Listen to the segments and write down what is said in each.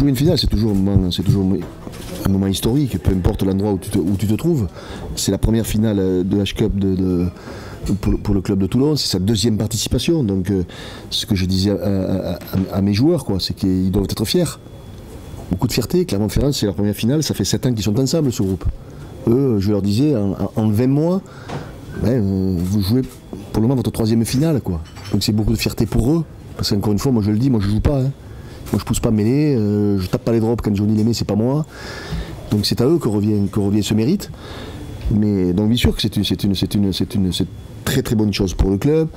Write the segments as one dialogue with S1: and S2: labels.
S1: jouer une finale, c'est toujours un moment historique, peu importe l'endroit où tu te trouves. C'est la première finale de H-Cup pour le club de Toulon, c'est sa deuxième participation. Donc ce que je disais à mes joueurs, c'est qu'ils doivent être fiers. Beaucoup de fierté. Clermont-Ferrand, c'est leur première finale, ça fait 7 ans qu'ils sont ensemble, ce groupe. Eux, je leur disais, en 20 mois, vous jouez pour le moment votre 3e finale. Donc c'est beaucoup de fierté pour eux. Parce qu'encore une fois, moi je le dis, moi je joue pas. Moi je pousse pas mêlée, je tape pas les drops quand Johnny les met, c'est pas moi. Donc c'est à eux que revient ce mérite. Mais donc bien sûr que c'est une très très bonne chose pour le club.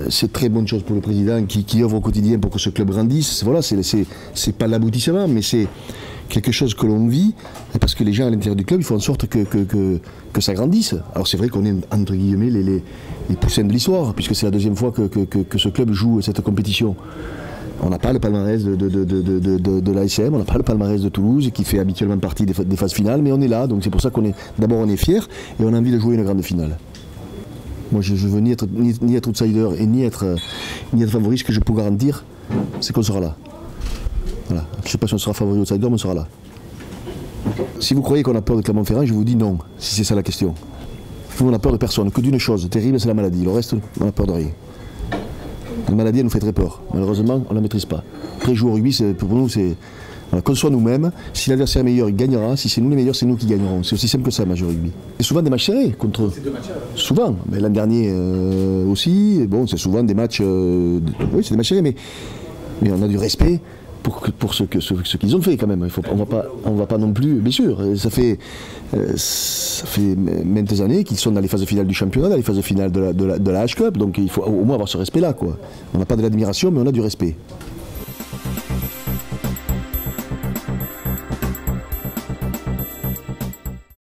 S1: C'est très bonne chose pour le président qui œuvre au quotidien pour que ce club grandisse. Voilà, c'est pas l'aboutissement, mais c'est quelque chose que l'on vit, parce que les gens à l'intérieur du club, ils font en sorte que ça grandisse. Alors c'est vrai qu'on est entre guillemets les poussins de l'histoire, puisque c'est la 2e fois que ce club joue cette compétition. On n'a pas le palmarès de l'ASM, on n'a pas le palmarès de Toulouse, qui fait habituellement partie des phases finales, mais on est là, donc c'est pour ça d'abord on est fiers et on a envie de jouer une grande finale. Moi je veux ni être outsider et ni être favori. Ce que je peux garantir, c'est qu'on sera là. Voilà. Je ne sais pas si on sera favori ou outsider, mais on sera là. Si vous croyez qu'on a peur de Clermont-Ferrand, je vous dis non, si c'est ça la question. Nous on a peur de personne, que d'une chose terrible, c'est la maladie. Le reste, on n'a peur de rien. La maladie, elle nous fait très peur. Malheureusement, on ne la maîtrise pas. Après, jouer au rugby, pour nous, c'est qu'on soit nous-mêmes. Si l'adversaire est meilleur, il gagnera. Si c'est nous les meilleurs, c'est nous qui gagnerons. C'est aussi simple que ça, match de rugby. C'est souvent des matchs serrés contre eux. Souvent. Mais l'an dernier aussi. Bon, c'est souvent des matchs. Oui, c'est des matchs serrés, mais on a du respect pour ce qu'ils ont fait quand même. On va pas non plus. Bien sûr, ça fait maintes années qu'ils sont dans les phases finales du championnat, dans les phases finales de la H-Cup. Donc il faut au moins avoir ce respect-là. On n'a pas de l'admiration, mais on a du respect.